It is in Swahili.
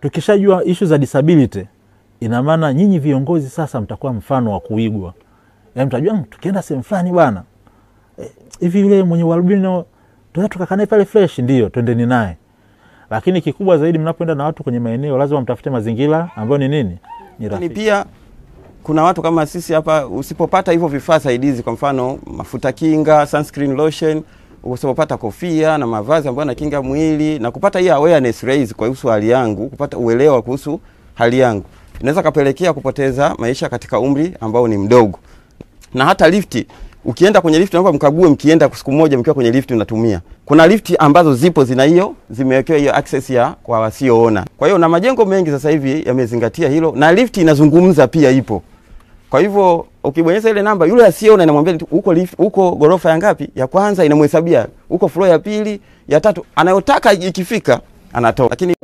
tukishajua issue za disability, ina maana nyinyi viongozi sasa mtakuwa mfano wa kuigwa. Yaani mtajua tukienda sehemu fulani bwana, hivi yule mwenye ualbino tunataka tukakane pale fresh, ndio twendeni naye. Lakini kikubwa zaidi mnapoenda na watu kwenye maeneo lazima mtafute mazingira ambayo ni nini? Ni rafiki. Pia kuna watu kama sisi hapa, usipopata hivyo vifaa saidizi, kwa mfano mafuta kinga, sunscreen lotion, usipopata kofia na mavazi ambayo yanakinga mwili na kupata hii awareness raise kuhusu hali yangu, kupata uelewa kuhusu hali yangu, inaweza kapelekea kupoteza maisha katika umri ambao ni mdogo. Na hata lifti, ukienda kwenye lifti naomba mkague, mkienda siku moja mkiwa kwenye lifti unatumia. Kuna lifti ambazo zipo zina hiyo, zimewekewa hiyo access ya kwa wasioona. Kwa hiyo na majengo mengi sasa hivi yamezingatia hilo, na lifti inazungumza pia ipo. Kwa hivyo ukibonyeza ile namba, yule asiyeona inamwambia uko lift, uko gorofa ya ngapi? Ya kwanza, inamhesabia uko floor ya pili, ya tatu, anayotaka ikifika anatoa. Lakini